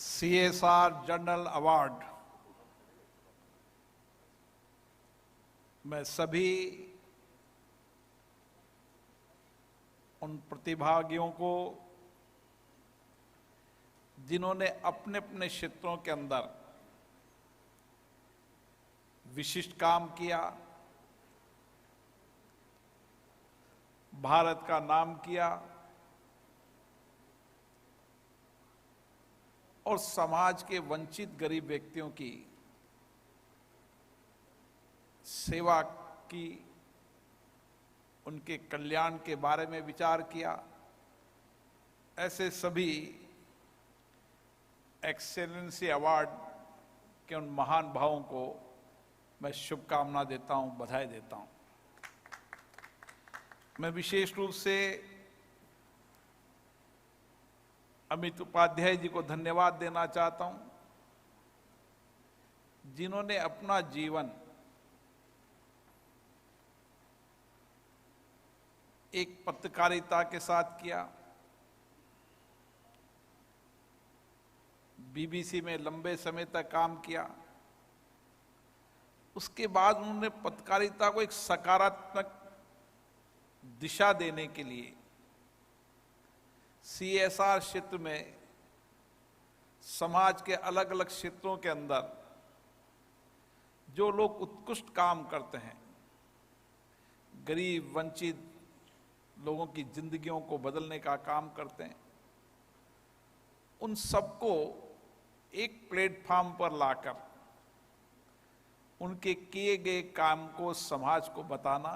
CSR general award में सभी उन प्रतिभागियों को जिन्होंने अपने अपने क्षेत्रों के अंदर विशिष्ट काम किया, भारत का नाम किया और समाज के वंचित गरीब व्यक्तियों की सेवा की, उनके कल्याण के बारे में विचार किया, ऐसे सभी एक्सेलेंसी अवार्ड के उन महान भावों को मैं शुभकामना देता हूं, बधाई देता हूं। मैं विशेष रूप से अमित उपाध्याय जी को धन्यवाद देना चाहता हूं, जिन्होंने अपना जीवन एक पत्रकारिता के साथ किया। बीबीसी में लंबे समय तक काम किया। उसके बाद उन्होंने पत्रकारिता को एक सकारात्मक दिशा देने के लिए CSR क्षेत्र में समाज के अलग अलग क्षेत्रों के अंदर जो लोग उत्कृष्ट काम करते हैं, गरीब वंचित लोगों की जिंदगियों को बदलने का काम करते हैं, उन सबको एक प्लेटफॉर्म पर लाकर उनके किए गए काम को समाज को बताना,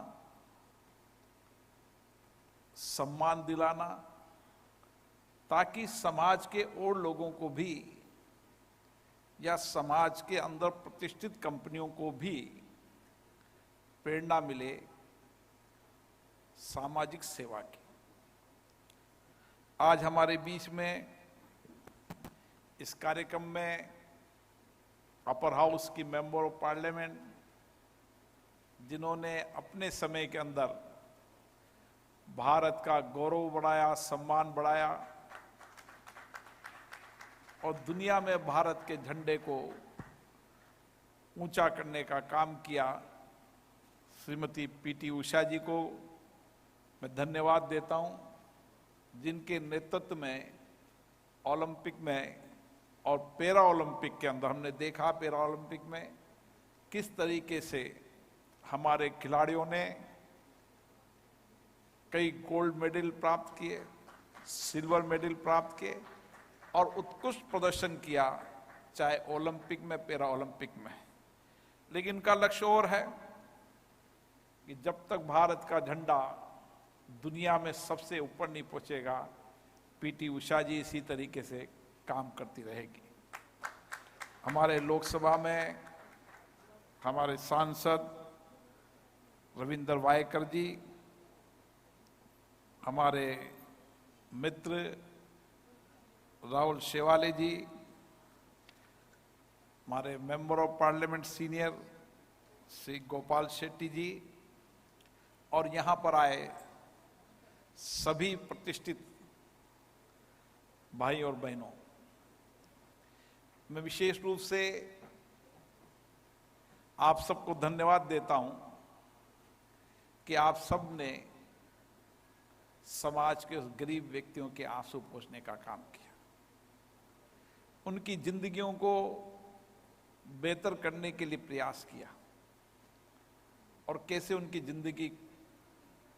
सम्मान दिलाना, ताकि समाज के और लोगों को भी या समाज के अंदर प्रतिष्ठित कंपनियों को भी प्रेरणा मिले सामाजिक सेवा की। आज हमारे बीच में इस कार्यक्रम में अपर हाउस की मेंबर ऑफ पार्लियामेंट, जिन्होंने अपने समय के अंदर भारत का गौरव बढ़ाया, सम्मान बढ़ाया और दुनिया में भारत के झंडे को ऊंचा करने का काम किया, श्रीमती PT उषा जी को मैं धन्यवाद देता हूं, जिनके नेतृत्व में ओलंपिक में और पैरा ओलंपिक के अंदर हमने देखा, पैरा ओलंपिक में किस तरीके से हमारे खिलाड़ियों ने कई गोल्ड मेडल प्राप्त किए, सिल्वर मेडल प्राप्त किए और उत्कृष्ट प्रदर्शन किया, चाहे ओलंपिक में, पैरा ओलंपिक में। लेकिन इनका लक्ष्य और है कि जब तक भारत का झंडा दुनिया में सबसे ऊपर नहीं पहुंचेगा, PT उषा जी इसी तरीके से काम करती रहेगी। हमारे लोकसभा में हमारे सांसद रविंद्र वायकर जी, हमारे मित्र राहुल शेवाले जी, हमारे member of parliament senior Shri Gopal Shetty ji और यहां पर आए सभी प्रतिष्ठित भाई और बहनों, मैं विशेष रूप से आप सबको धन्यवाद देता हूं कि आप सब ने समाज के उस गरीब व्यक्तियों के आंसू पोंछने का काम किया, उनकी जिंदगियों को बेहतर करने के लिए प्रयास किया और कैसे उनकी जिंदगी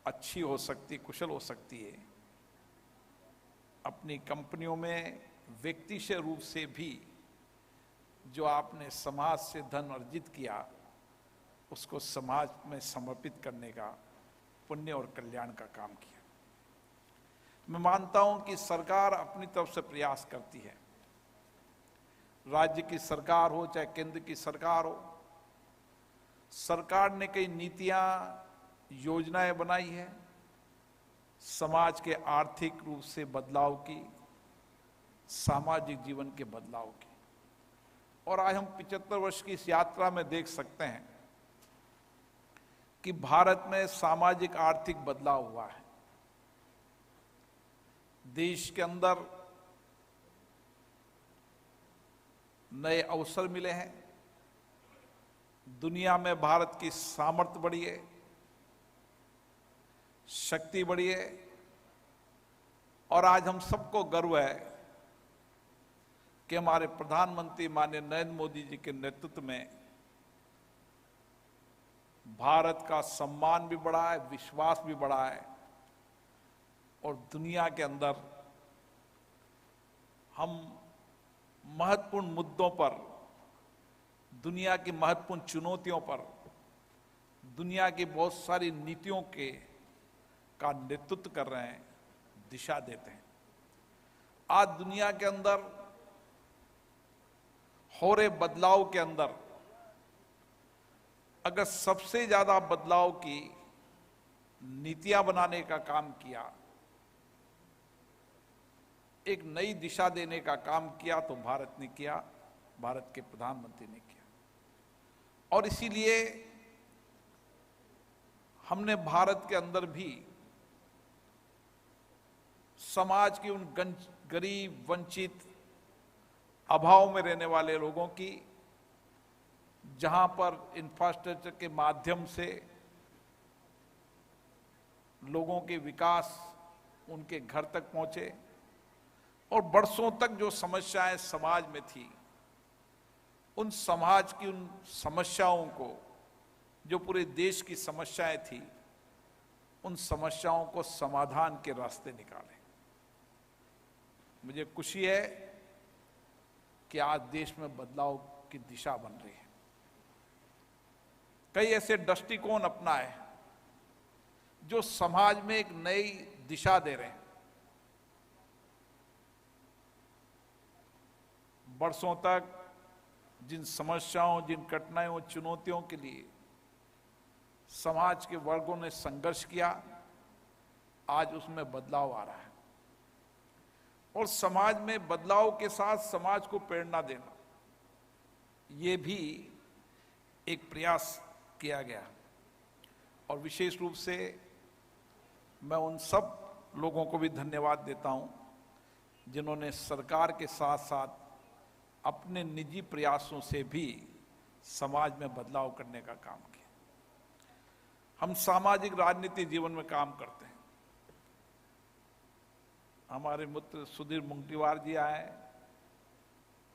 अच्छी हो सकती, कुशल हो सकती है। अपनी कंपनियों में व्यक्तिगत रूप से भी जो आपने समाज से धन अर्जित किया, उसको समाज में समर्पित करने का पुण्य और कल्याण का काम किया। मैं मानता हूं कि सरकार अपनी तरफ से प्रयास करती है, राज्य की सरकार हो चाहे केंद्र की सरकार हो, सरकार ने कई नीतियां, योजनाएं बनाई है समाज के आर्थिक रूप से बदलाव की, सामाजिक जीवन के बदलाव की। और आज हम 75 वर्ष की इस यात्रा में देख सकते हैं कि भारत में सामाजिक आर्थिक बदलाव हुआ है। देश के अंदर नए अवसर मिले हैं, दुनिया में भारत की सामर्थ्य बढ़ी है, शक्ति बढ़ी है, और आज हम सबको गर्व है कि हमारे प्रधानमंत्री माननीय नरेंद्र मोदी जी के नेतृत्व में भारत का सम्मान भी बढ़ा है, विश्वास भी बढ़ा है, और दुनिया के अंदर हम महत्वपूर्ण मुद्दों पर, दुनिया की महत्वपूर्ण चुनौतियों पर, दुनिया की बहुत सारी नीतियों का नेतृत्व कर रहे हैं, दिशा देते हैं। आज दुनिया के अंदर हो रहे बदलाव के अंदर अगर सबसे ज्यादा बदलाव की नीतियां बनाने का काम किया, एक नई दिशा देने का काम किया, तो भारत ने किया, भारत के प्रधानमंत्री ने किया। और इसीलिए हमने भारत के अंदर भी समाज की उन गरीब, वंचित, अभाव में रहने वाले लोगों की, जहां पर इंफ्रास्ट्रक्चर के माध्यम से लोगों के विकास उनके घर तक पहुंचे, और बरसों तक जो समस्याएं समाज में थी, उन समाज की उन समस्याओं को, जो पूरे देश की समस्याएं थी, उन समस्याओं को समाधान के रास्ते निकाले। मुझे खुशी है कि आज देश में बदलाव की दिशा बन रही है। कई ऐसे दृष्टिकोण अपनाए जो समाज में एक नई दिशा दे रहे हैं। बरसों तक जिन समस्याओं, जिन कठिनाइयों, चुनौतियों के लिए समाज के वर्गों ने संघर्ष किया, आज उसमें बदलाव आ रहा है। और समाज में बदलाव के साथ समाज को प्रेरणा देना, ये भी एक प्रयास किया गया। और विशेष रूप से मैं उन सब लोगों को भी धन्यवाद देता हूं जिन्होंने सरकार के साथ साथ अपने निजी प्रयासों से भी समाज में बदलाव करने का काम किया। हम सामाजिक राजनीतिक जीवन में काम करते हैं। हमारे मित्र सुधीर मुंगटीवार जी आए,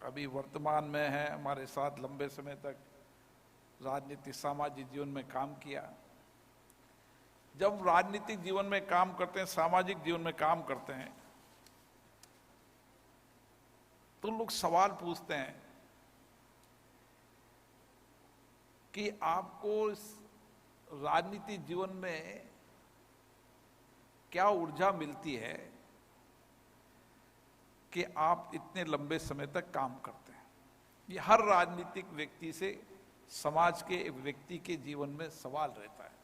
अभी वर्तमान में हैं, हमारे साथ लंबे समय तक राजनीतिक सामाजिक जीवन में काम किया। जब राजनीतिक जीवन में काम करते हैं, सामाजिक जीवन में काम करते हैं, तो लोग सवाल पूछते हैं कि आपको इस राजनीतिक जीवन में क्या ऊर्जा मिलती है कि आप इतने लंबे समय तक काम करते हैं। ये हर राजनीतिक व्यक्ति से, समाज के एक व्यक्ति के जीवन में सवाल रहता है।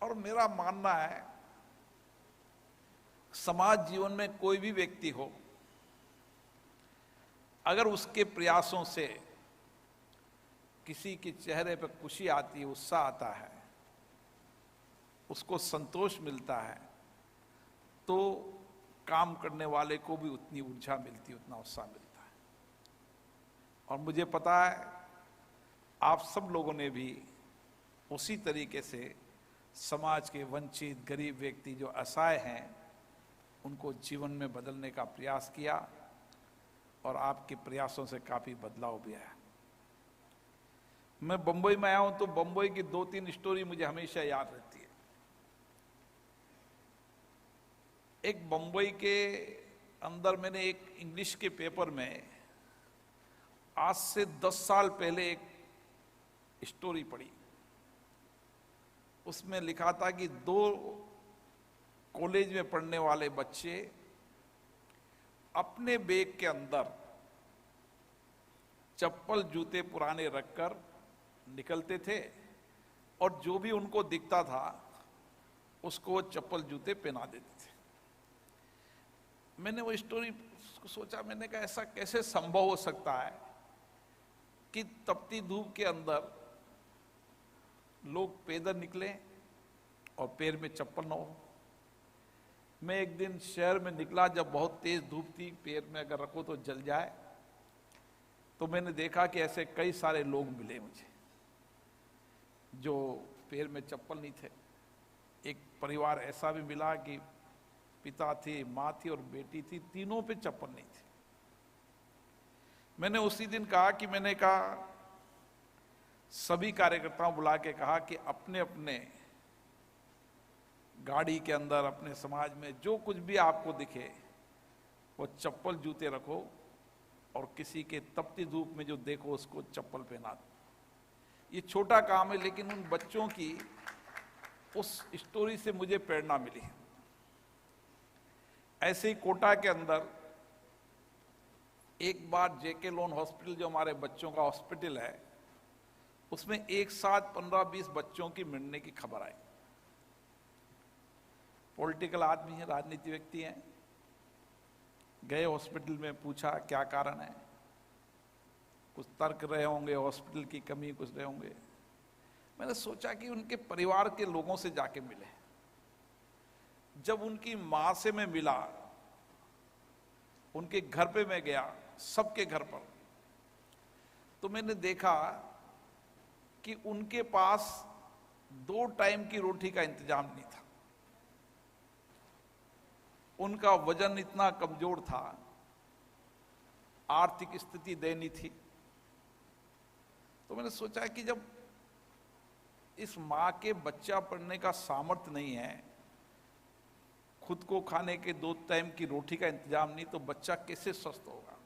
और मेरा मानना है, समाज जीवन में कोई भी व्यक्ति हो, अगर उसके प्रयासों से किसी के चेहरे पर खुशी आती है, उत्साह आता है, उसको संतोष मिलता है, तो काम करने वाले को भी उतनी ऊर्जा मिलती है, उतना उत्साह मिलता है। और मुझे पता है आप सब लोगों ने भी उसी तरीके से समाज के वंचित, गरीब व्यक्ति जो असहाय हैं, उनको जीवन में बदलने का प्रयास किया, और आपके प्रयासों से काफी बदलाव भी आया। मैं बंबई में आया हूं, तो बंबई की 2-3 स्टोरी मुझे हमेशा याद रहती है। एक बंबई के अंदर मैंने एक इंग्लिश के पेपर में आज से 10 साल पहले एक स्टोरी पढ़ी। उसमें लिखा था कि 2 कॉलेज में पढ़ने वाले बच्चे अपने बैग के अंदर चप्पल, जूते पुराने रखकर निकलते थे, और जो भी उनको दिखता था उसको वो चप्पल, जूते पहना देते थे। मैंने वो स्टोरी सोचा, मैंने कहा ऐसा कैसे संभव हो सकता है कि तपती धूप के अंदर लोग पैदल निकले और पैर में चप्पल न हो। मैं एक दिन शहर में निकला, जब बहुत तेज धूप थी, पैर में अगर रखो तो जल जाए, तो मैंने देखा कि ऐसे कई सारे लोग मिले मुझे जो पैर में चप्पल नहीं थे। एक परिवार ऐसा भी मिला कि पिता थे, माँ थी और बेटी थी, तीनों पे चप्पल नहीं थी। मैंने उसी दिन कहा कि मैंने कहा सभी कार्यकर्ताओं बुला के कहा कि अपने अपने गाड़ी के अंदर, अपने समाज में जो कुछ भी आपको दिखे वो चप्पल जूते रखो, और किसी के तपती धूप में जो देखो उसको चप्पल पहना दो। ये छोटा काम है, लेकिन उन बच्चों की उस स्टोरी से मुझे प्रेरणा मिली। ऐसे ही कोटा के अंदर एक बार जेके लोन हॉस्पिटल, जो हमारे बच्चों का हॉस्पिटल है, उसमें एक साथ 15-20 बच्चों की मिलने की खबर आई। पॉलिटिकल आदमी है, राजनीति व्यक्ति हैं, गए हॉस्पिटल में, पूछा क्या कारण है। कुछ तर्क रहे होंगे, हॉस्पिटल की कमी कुछ रहे होंगे। मैंने सोचा कि उनके परिवार के लोगों से जाके मिले। जब उनकी मां से मैं मिला, उनके घर पे मैं गया, सबके घर पर, तो मैंने देखा कि उनके पास 2 टाइम की रोटी का इंतजाम नहीं था। उनका वजन इतना कमजोर था, आर्थिक स्थिति दयनीय थी। तो मैंने सोचा कि जब इस मां के बच्चा पढ़ने का सामर्थ्य नहीं है, खुद को खाने के 2 टाइम की रोटी का इंतजाम नहीं, तो बच्चा कैसे स्वस्थ होगा।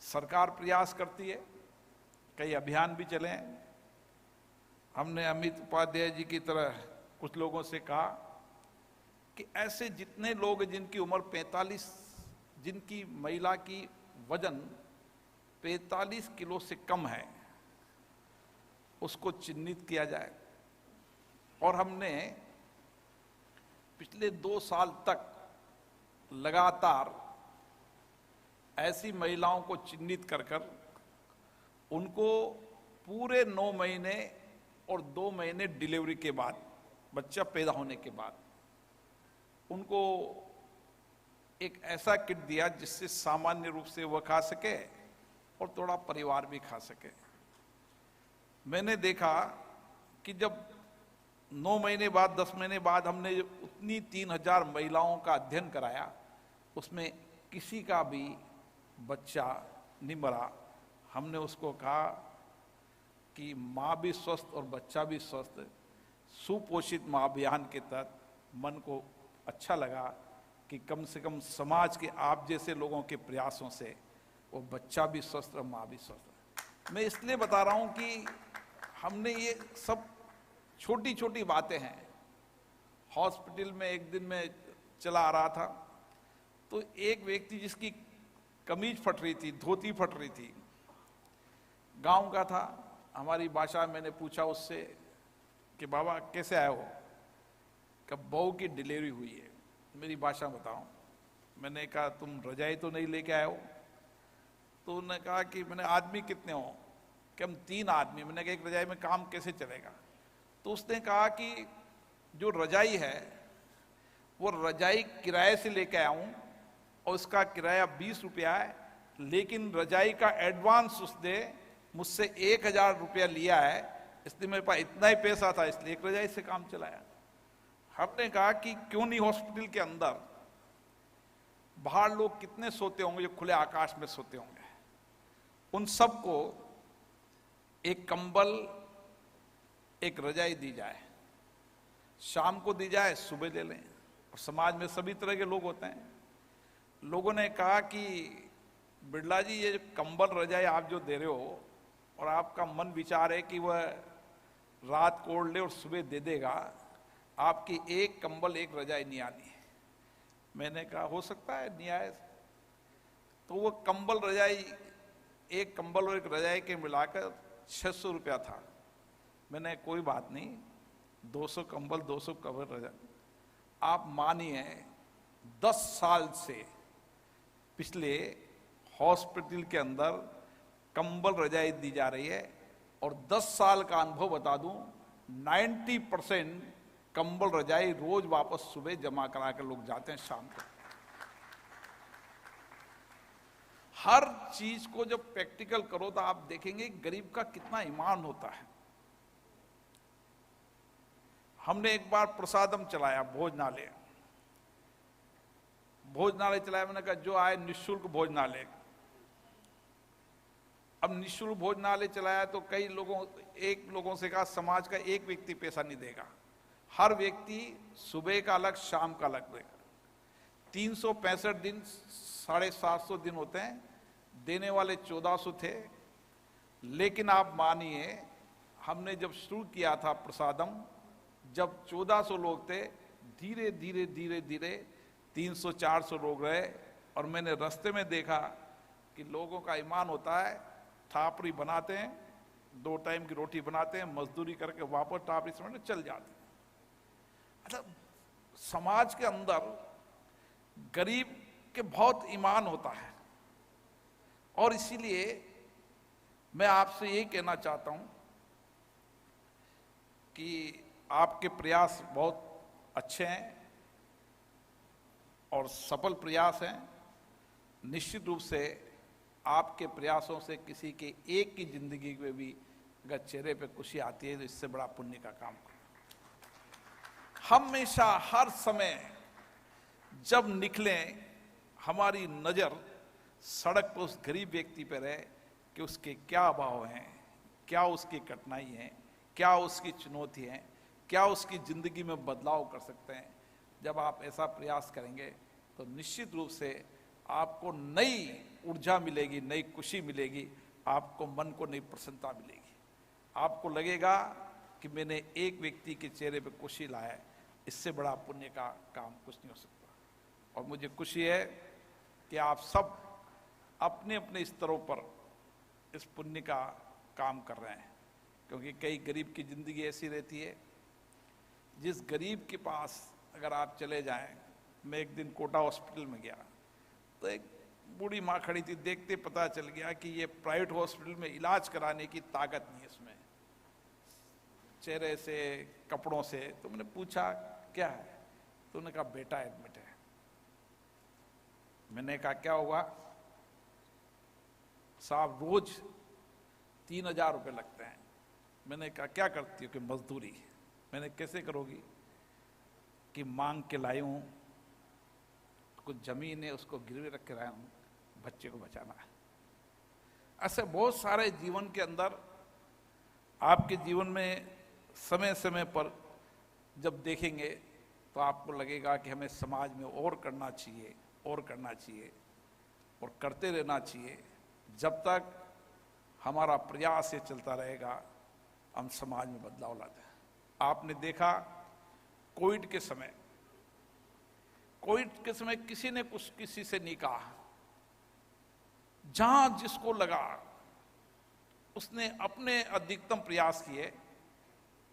सरकार प्रयास करती है, कई अभियान भी चले हैं। हमने अमित उपाध्याय जी की तरह कुछ लोगों से कहा कि ऐसे जितने लोग जिनकी उम्र 45, जिनकी महिला की वजन 45 किलो से कम है, उसको चिन्हित किया जाए। और हमने पिछले 2 साल तक लगातार ऐसी महिलाओं को चिन्हित कर कर उनको पूरे 9 महीने और 2 महीने डिलीवरी के बाद, बच्चा पैदा होने के बाद, उनको एक ऐसा किट दिया जिससे सामान्य रूप से वह खा सके और थोड़ा परिवार भी खा सके। मैंने देखा कि जब 9 महीने बाद, 10 महीने बाद हमने उतनी 3000 महिलाओं का अध्ययन कराया, उसमें किसी का भी बच्चा नहीं मरा। हमने उसको कहा कि माँ भी स्वस्थ और बच्चा भी स्वस्थ, सुपोषित माँ अभियान के तहत मन को अच्छा लगा कि कम से कम समाज के आप जैसे लोगों के प्रयासों से वो बच्चा भी स्वस्थ और माँ भी स्वस्थ। मैं इसलिए बता रहा हूँ कि हमने ये सब छोटी छोटी बातें हैं। हॉस्पिटल में एक दिन मैं चला आ रहा था, तो एक व्यक्ति जिसकी कमीज फट रही थी, धोती फट रही थी, गांव का था, हमारी भाषा में मैंने पूछा उससे कि बाबा कैसे आए हो। कब बहू की डिलीवरी हुई है, मेरी भाषा बताओ। मैंने कहा तुम रजाई तो नहीं लेके आए हो। तो उन्होंने कहा कि मैंने आदमी कितने हो, कि हम 3 आदमी। मैंने कहा एक रजाई में काम कैसे चलेगा। तो उसने कहा कि जो रजाई है वो रजाई किराए से लेके आया हूँ और उसका किराया 20 रुपया है, लेकिन रजाई का एडवांस उसने मुझसे 1000 रुपया लिया है, इसलिए मेरे पास इतना ही पैसा था, इसलिए एक रजाई से काम चलाया। हमने कहा कि क्यों नहीं हॉस्पिटल के अंदर, बाहर लोग कितने सोते होंगे जो खुले आकाश में सोते होंगे, उन सबको एक कंबल, एक रजाई दी जाए, शाम को दी जाए, सुबह ले लें। और समाज में सभी तरह के लोग होते हैं। लोगों ने कहा कि बिड़ला जी ये कंबल रजाई आप जो दे रहे हो और आपका मन विचार है कि वह रात को ओढ़ ले और सुबह दे देगा, आपकी एक कंबल एक रजाई नहीं आनी है। मैंने कहा हो सकता है नहीं आए। तो वो कंबल रजाई, एक कंबल और एक रजाई के मिलाकर 600 रुपया था। मैंने कोई बात नहीं, 200 कंबल 200 कंबल रजाई। आप मानिए 10 साल से पिछले हॉस्पिटल के अंदर कंबल रजाई दी जा रही है। और 10 साल का अनुभव बता दूं, 90% कंबल रजाई रोज वापस सुबह जमा करा के लोग जाते हैं शाम को। हर चीज को जब प्रैक्टिकल करो तो आप देखेंगे गरीब का कितना ईमान होता है। हमने एक बार प्रसादम चलाया, भोजनालय चलाया। मैंने कहा जो आए निःशुल्क भोजनालय। अब निःशुल्क भोजनालय चलाया तो कई लोगों से कहा समाज का एक व्यक्ति पैसा नहीं देगा, हर व्यक्ति सुबह का अलग शाम का अलग देगा। 365 दिन 750 दिन होते हैं, देने वाले 1400 थे। लेकिन आप मानिए हमने जब शुरू किया था प्रसादम, जब 1400 लोग थे, धीरे धीरे धीरे धीरे 300-400 लोग रहे। और मैंने रास्ते में देखा कि लोगों का ईमान होता है, टापरी बनाते हैं, 2 टाइम की रोटी बनाते हैं, मजदूरी करके वापस टापरी से चल जाते हैं। मतलब समाज के अंदर गरीब के बहुत ईमान होता है। और इसीलिए मैं आपसे यही कहना चाहता हूं कि आपके प्रयास बहुत अच्छे हैं और सफल प्रयास हैं। निश्चित रूप से आपके प्रयासों से किसी के एक की जिंदगी में भी अगर चेहरे पे खुशी आती है तो इससे बड़ा पुण्य का काम करो। हमेशा हर समय जब निकलें हमारी नजर सड़क पर उस गरीब व्यक्ति पर रहे कि उसके क्या भाव हैं, क्या उसकी कठिनाई है, क्या उसकी चुनौती है, क्या उसकी जिंदगी में बदलाव कर सकते हैं। जब आप ऐसा प्रयास करेंगे तो निश्चित रूप से आपको नई ऊर्जा मिलेगी, नई खुशी मिलेगी, आपको मन को नई प्रसन्नता मिलेगी। आपको लगेगा कि मैंने एक व्यक्ति के चेहरे पे खुशी लाया है, इससे बड़ा पुण्य का काम कुछ नहीं हो सकता। और मुझे खुशी है कि आप सब अपने अपने स्तरों पर इस पुण्य का काम कर रहे हैं। क्योंकि कई गरीब की जिंदगी ऐसी रहती है, जिस गरीब के पास अगर आप चले जाएं। मैं एक दिन कोटा हॉस्पिटल में गया तो एक बूढ़ी माँ खड़ी थी, देखते पता चल गया कि ये प्राइवेट हॉस्पिटल में इलाज कराने की ताकत नहीं है इसमें, चेहरे से कपड़ों से। तो मैंने पूछा क्या है, तो उन्होंने कहा बेटा एडमिट है। मैंने कहा क्या हुआ? साहब रोज 3000 रुपये लगते हैं। मैंने कहा क्या करती हो? कि मजदूरी। मैंने कैसे करोगी? कि मांग के लाई हूं, कुछ जमीन है उसको गिरवी रख के लाया हूं, बच्चे को बचाना है। ऐसे बहुत सारे जीवन के अंदर आपके जीवन में समय समय पर जब देखेंगे तो आपको लगेगा कि हमें समाज में और करना चाहिए, और करना चाहिए, और करते रहना चाहिए। जब तक हमारा प्रयास ये चलता रहेगा हम समाज में बदलाव लाते हैं। आपने देखा कोविड के समय किसी ने कुछ किसी से नहीं कहा, जहां जिसको लगा उसने अपने अधिकतम प्रयास किए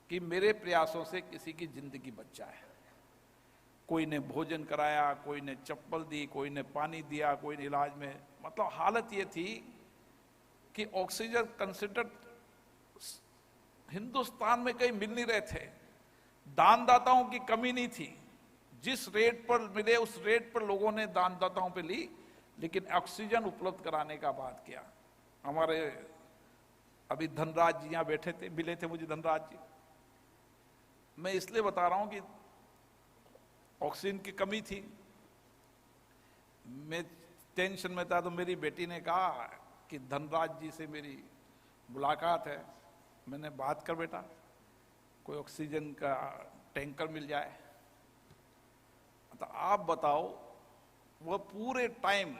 कि मेरे प्रयासों से किसी की जिंदगी बच जाए। कोई ने भोजन कराया, कोई ने चप्पल दी, कोई ने पानी दिया, कोई ने इलाज में। मतलब हालत ये थी कि ऑक्सीजन कंसेंट्रेट हिंदुस्तान में कहीं मिल नहीं रहे थे। दानदाताओं की कमी नहीं थी, जिस रेट पर मिले उस रेट पर लोगों ने दानदाताओं पे ली, लेकिन ऑक्सीजन उपलब्ध कराने का बात किया। हमारे अभी धनराज जी यहाँ बैठे थे, मिले थे मुझे धनराज जी। मैं इसलिए बता रहा हूं कि ऑक्सीजन की कमी थी, मैं टेंशन में था। तो मेरी बेटी ने कहा कि धनराज जी से मेरी मुलाकात है। मैंने बात कर बेटा, कोई ऑक्सीजन का टैंकर मिल जाए। तो आप बताओ, वो पूरे टाइम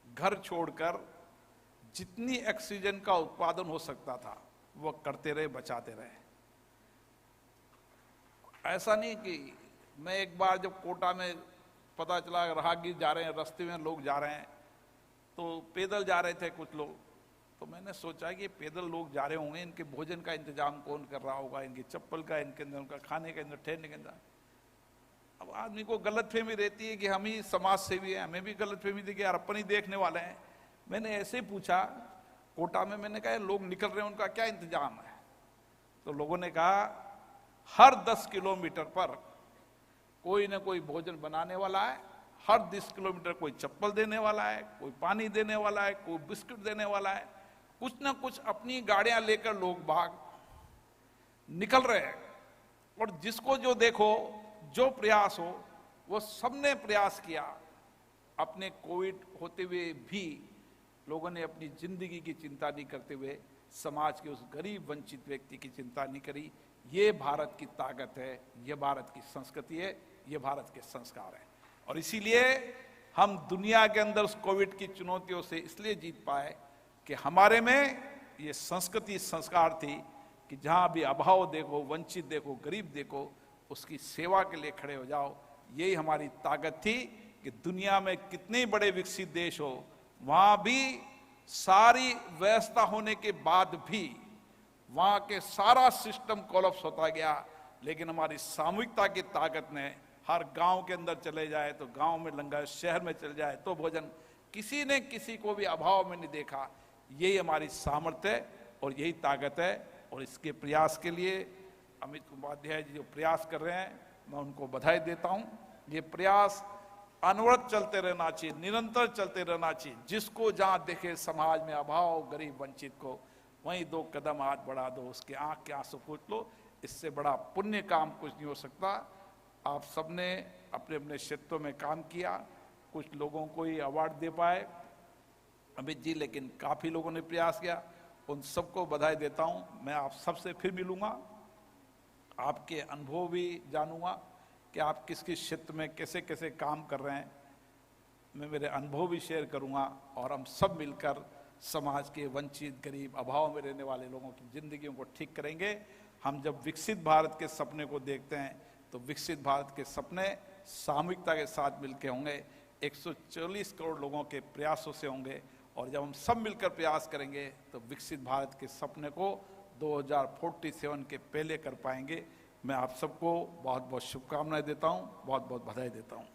घर छोड़कर जितनी ऑक्सीजन का उत्पादन हो सकता था वो करते रहे, बचाते रहे। ऐसा नहीं कि मैं एक बार जब कोटा में पता चला राहगीर जा रहे हैं, रास्ते में लोग जा रहे हैं, तो पैदल जा रहे थे कुछ लोग। तो मैंने सोचा कि पैदल लोग जा रहे होंगे, इनके भोजन का इंतजाम कौन कर रहा होगा, इनकी चप्पल का, इनके अंदर उनका खाने का, इंतजाम, ठहरने का इंतजाम। अब आदमी को गलतफहमी रहती है कि हम ही समाज सेवी हैं, हमें भी गलतफहमी थी कि यार अपन ही देखने वाले हैं। मैंने ऐसे पूछा कोटा में, मैंने कहा लोग निकल रहे हैं, उनका क्या इंतजाम है? तो लोगों ने कहा हर 10 किलोमीटर पर कोई ना कोई भोजन बनाने वाला है, हर 10 किलोमीटर कोई चप्पल देने वाला है, कोई पानी देने वाला है, कोई बिस्किट देने वाला है, कुछ ना कुछ अपनी गाड़ियां लेकर लोग भाग निकल रहे हैं। और जिसको जो देखो, जो प्रयास हो, वो सबने प्रयास किया। अपने कोविड होते हुए भी लोगों ने अपनी जिंदगी की चिंता नहीं करते हुए समाज के उस गरीब वंचित व्यक्ति की चिंता नहीं करी। ये भारत की ताकत है, ये भारत की संस्कृति है, ये भारत के संस्कार है। और इसीलिए हम दुनिया के अंदर उस कोविड की चुनौतियों से इसलिए जीत पाए कि हमारे में ये संस्कृति संस्कार थी कि जहां भी अभाव देखो, वंचित देखो, गरीब देखो, उसकी सेवा के लिए खड़े हो जाओ। यही हमारी ताकत थी कि दुनिया में कितने बड़े विकसित देश हो, वहां भी सारी व्यवस्था होने के बाद भी वहां के सारा सिस्टम कोलैप्स होता गया। लेकिन हमारी सामूहिकता की ताकत ने, हर गांव के अंदर चले जाए तो गांव में लंगर, शहर में चले जाए तो भोजन, किसी ने किसी को भी अभाव में नहीं देखा। यही हमारी सामर्थ्य है और यही ताकत है। और इसके प्रयास के लिए अमित उपाध्याय जी जो प्रयास कर रहे हैं, मैं उनको बधाई देता हूं। ये प्रयास अनवरत चलते रहना चाहिए, निरंतर चलते रहना चाहिए। जिसको जहां देखे समाज में अभाव, गरीब, वंचित को, वहीं 2 कदम हाथ बढ़ा दो, उसके आंख के आंसू पोंछ लो। इससे बड़ा पुण्य काम कुछ नहीं हो सकता। आप सबने अपने अपने क्षेत्रों में काम किया, कुछ लोगों को ही अवार्ड दे पाए अमित जी, लेकिन काफी लोगों ने प्रयास किया। उन सबको बधाई देता हूं। मैं आप सबसे फिर मिलूंगा, आपके अनुभव भी जानूंगा कि आप किस किस क्षेत्र में कैसे कैसे काम कर रहे हैं। मैं मेरे अनुभव भी शेयर करूंगा और हम सब मिलकर समाज के वंचित, गरीब, अभाव में रहने वाले लोगों की जिंदगियों को ठीक करेंगे। हम जब विकसित भारत के सपने को देखते हैं तो विकसित भारत के सपने सामूहिकता के साथ मिलकर होंगे, 140 करोड़ लोगों के प्रयासों से होंगे। और जब हम सब मिलकर प्रयास करेंगे तो विकसित भारत के सपने को 2047 के पहले कर पाएंगे। मैं आप सबको बहुत बहुत शुभकामनाएं देता हूं, बहुत बहुत बधाई देता हूं।